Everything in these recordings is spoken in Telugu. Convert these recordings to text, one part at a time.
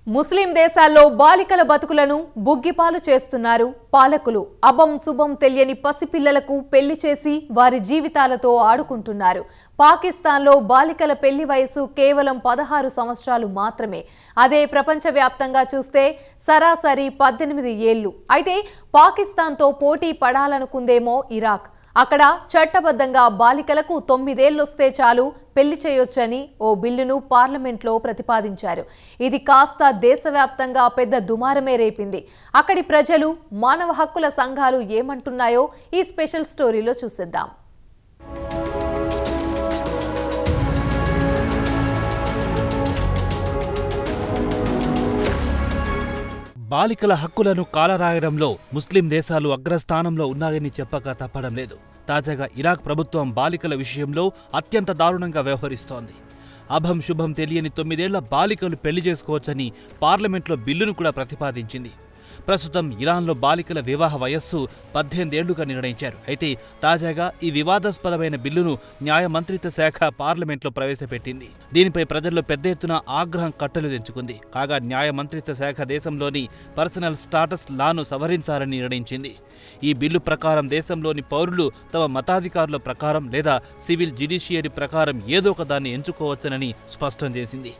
ముస్లిం దేశాల్లో బాలికల బతుకులను బుగ్గిపాలు చేస్తున్నారు పాలకులు. అబం శుభం తెలియని పసిపిల్లలకు పెళ్లి చేసి వారి జీవితాలతో ఆడుకుంటున్నారు. పాకిస్తాన్లో బాలికల పెళ్లి వయసు కేవలం 16 సంవత్సరాలు మాత్రమే. అదే ప్రపంచవ్యాప్తంగా చూస్తే సరాసరి 18 ఏళ్లు. అయితే పాకిస్తాన్తో పోటీ పడాలనుకుందేమో ఇరాక్. అక్కడ చట్టబద్ధంగా బాలికలకు 9 ఏళ్లొస్తే చాలు పెళ్లి చేయొచ్చని ఓ బిల్లును పార్లమెంట్లో ప్రతిపాదించారు. ఇది కాస్త దేశవ్యాప్తంగా పెద్ద దుమారమే రేపింది. అక్కడి ప్రజలు, మానవ హక్కుల సంఘాలు ఏమంటున్నాయో ఈ స్పెషల్ స్టోరీలో చూసేద్దాం. బాలికల హక్కులను కాలరాయడంలో ముస్లిం దేశాలు అగ్రస్థానంలో ఉన్నాయని చెప్పక తప్పడం లేదు. తాజాగా ఇరాక్ ప్రభుత్వం బాలికల విషయంలో అత్యంత దారుణంగా వ్యవహరిస్తోంది. అభం శుభం తెలియని 9 ఏళ్ల బాలికలు పెళ్లి చేసుకోవచ్చని పార్లమెంట్లో బిల్లును కూడా ప్రతిపాదించింది. ప్రస్తుతం ఇరాన్లో బాలికల వివాహ వయస్సు 18 ఏళ్లుగా నిర్ణయించారు. అయితే తాజాగా ఈ వివాదాస్పదమైన బిల్లును న్యాయ మంత్రిత్వ శాఖ పార్లమెంట్లో ప్రవేశపెట్టింది. దీనిపై ప్రజల్లో పెద్ద ఎత్తున ఆగ్రహం కట్టలు తెంచుకుంది. కాగా న్యాయ మంత్రిత్వ శాఖ దేశంలోని పర్సనల్ స్టాటస్ లాను సవరించాలని నిర్ణయించింది. ఈ బిల్లు ప్రకారం దేశంలోని పౌరులు తమ మతాధికారుల ప్రకారం లేదా సివిల్ జ్యుడిషియరీ ప్రకారం ఏదో ఒక దాన్ని ఎంచుకోవచ్చునని స్పష్టం చేసింది.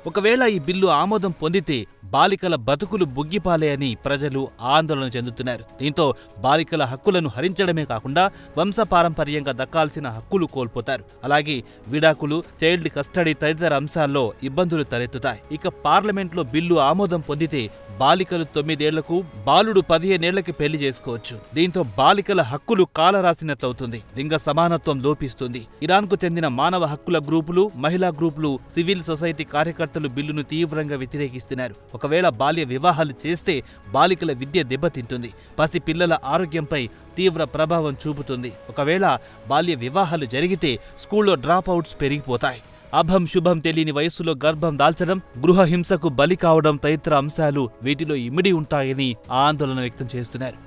ఒకవేళ ఈ బిల్లు ఆమోదం పొందితే బాలికల బతుకులు బుగ్గిపాలే అని ప్రజలు ఆందోళన చెందుతున్నారు. దీంతో బాలికల హక్కులను హరించడమే కాకుండా వంశపారంపర్యంగా దక్కాల్సిన హక్కులు కోల్పోతారు. అలాగే విడాకులు, చైల్డ్ కస్టడీ తదితర అంశాల్లో ఇబ్బందులు తలెత్తుతాయి. ఇక పార్లమెంట్లో బిల్లు ఆమోదం పొందితే బాలికలు 9 ఏళ్లకు, బాలుడు 15 ఏళ్లకి పెళ్లి చేసుకోవచ్చు. దీంతో బాలికల హక్కులు కాలరాసినట్లవుతుంది. లింగ సమానత్వం లోపిస్తుంది. ఇరాన్కు చెందిన మానవ హక్కుల గ్రూపులు, మహిళా గ్రూపులు, సివిల్ సొసైటీ కార్యకర్తలు బిల్లును తీవ్రంగా వ్యతిరేకిస్తున్నారు. ఒకవేళ బాల్య వివాహాలు చేస్తే బాలికల విద్య దెబ్బతింటుంది. పసి పిల్లల ఆరోగ్యంపై తీవ్ర ప్రభావం చూపుతుంది. ఒకవేళ బాల్య వివాహాలు జరిగితే స్కూల్లో డ్రాప్ అవుట్స్ పెరిగిపోతాయి. అభం శుభం తెలియని వయస్సులో గర్భం దాల్చడం, గృహ హింసకు బలి కావడం తదితర అంశాలు వీటిలో ఇమిడి ఉంటాయని ఆందోళన వ్యక్తం చేస్తున్నారు.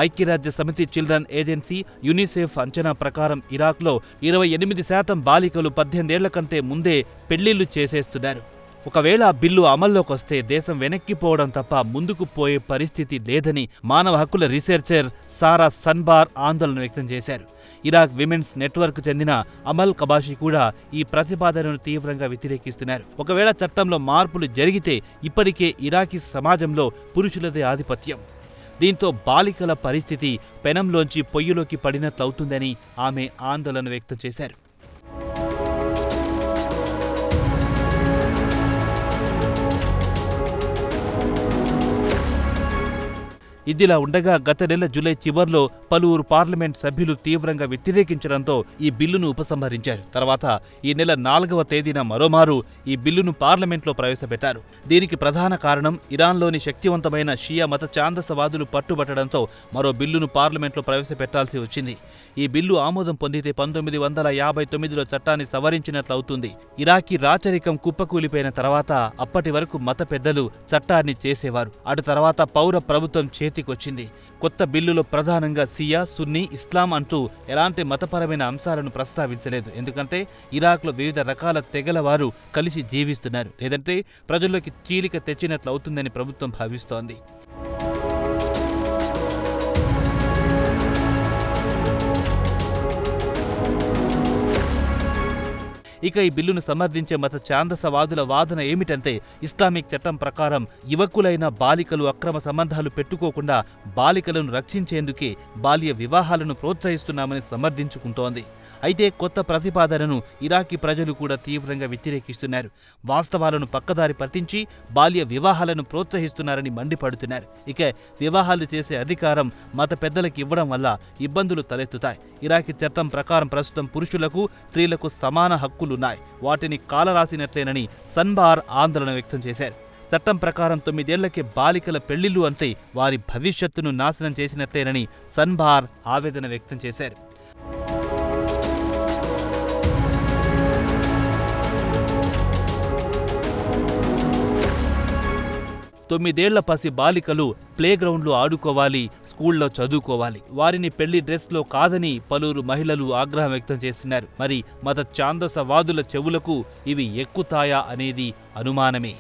ఐక్యరాజ్య సమితి చిల్డ్రన్ ఏజెన్సీ యునిసెఫ్ అంచనా ప్రకారం ఇరాక్లో 28% బాలికలు 18 ఏళ్ల కంటే ముందే పెళ్లిళ్లు చేసేస్తున్నారు. ఒకవేళ బిల్లు అమల్లోకొస్తే దేశం వెనక్కిపోవడం తప్ప ముందుకు పోయే పరిస్థితి లేదని మానవ హక్కుల రీసెర్చర్ సారా సన్బార్ ఆందోళన వ్యక్తం చేశారు. ఇరాక్ విమెన్స్ నెట్వర్క్ చెందిన అమల్ కబాషి కూడా ఈ ప్రతిపాదనను తీవ్రంగా వ్యతిరేకిస్తున్నారు. ఒకవేళ చట్టంలో మార్పులు జరిగితే ఇప్పటికే ఇరాకీ సమాజంలో పురుషులదే ఆధిపత్యం. దీంతో బాలికల పరిస్థితి పెనంలోంచి పొయ్యిలోకి పడినట్లవుతుందని ఆమె ఆందోళన వ్యక్తం చేశారు. ఇదిలా ఉండగా గత నెల జూలై చివర్లో పలువురు పార్లమెంట్ సభ్యులు తీవ్రంగా వ్యతిరేకించడంతో ఈ బిల్లును ఉపసంహరించారు. తర్వాత ఈ నెల 4వ తేదీన మరోమారు ఈ బిల్లును పార్లమెంట్లో ప్రవేశపెట్టారు. దీనికి ప్రధాన కారణం ఇరాన్లోని శక్తివంతమైన షియా మత ఛాందసవాదులు పట్టుబట్టడంతో మరో బిల్లును పార్లమెంట్లో ప్రవేశపెట్టాల్సి వచ్చింది. ఈ బిల్లు ఆమోదం పొందితే 1959లో చట్టాన్ని సవరించినట్లవుతుంది. ఇరాకీ రాచరికం కుప్పకూలిపోయిన తర్వాత అప్పటి వరకు మత పెద్దలు చట్టాన్ని చేసేవారు. అటు తర్వాత పౌర ప్రభుత్వం చేతికొచ్చింది. కొత్త బిల్లులో ప్రధానంగా సియా, సున్నీ, ఇస్లాం అంటూ ఎలాంటి మతపరమైన అంశాలను ప్రస్తావించలేదు. ఎందుకంటే ఇరాక్లో వివిధ రకాల తెగల వారు కలిసి జీవిస్తున్నారు. లేదంటే ప్రజల్లోకి చీలిక తెచ్చినట్లవుతుందని ప్రభుత్వం భావిస్తోంది. ఇక ఈ బిల్లును సమర్థించే మత ఛాందసవాదుల వాదన ఏమిటంటే ఇస్లామిక్ చట్టం ప్రకారం యువకులైన బాలికలు అక్రమ సంబంధాలు పెట్టుకోకుండా బాలికలను రక్షించేందుకే బాల్య వివాహాలను ప్రోత్సహిస్తున్నామని సమర్థించుకుంటోంది. అయితే కొత్త ప్రతిపాదనను ఇరాకీ ప్రజలు కూడా తీవ్రంగా వ్యతిరేకిస్తున్నారు. వాస్తవాలను పక్కదారి పట్టించి బాల్య వివాహాలను ప్రోత్సహిస్తున్నారని మండిపడుతున్నారు. ఇక వివాహాలు చేసే అధికారం మత పెద్దలకు ఇవ్వడం వల్ల ఇబ్బందులు తలెత్తుతాయి. ఇరాకీ చట్టం ప్రకారం ప్రస్తుతం పురుషులకు, స్త్రీలకు సమాన హక్కులున్నాయి. వాటిని కాలరాసినట్లేనని సన్బార్ ఆందోళన వ్యక్తం చేశారు. చట్టం ప్రకారం 9 ఏళ్లకే బాలికల పెళ్లిళ్లు అంటే వారి భవిష్యత్తును నాశనం చేసినట్లేనని సన్బార్ ఆవేదన వ్యక్తం చేశారు. 9 ఏళ్ల పసి బాలికలు ప్లేగ్రౌండ్లో ఆడుకోవాలి, స్కూల్లో చదువుకోవాలి. వారిని పెళ్లి డ్రెస్లో కాదని పలువురు మహిళలు ఆగ్రహం వ్యక్తం చేస్తున్నారు. మరి మత ఛాందసవాదుల చెవులకు ఇవి ఎక్కుతాయా అనేది అనుమానమే.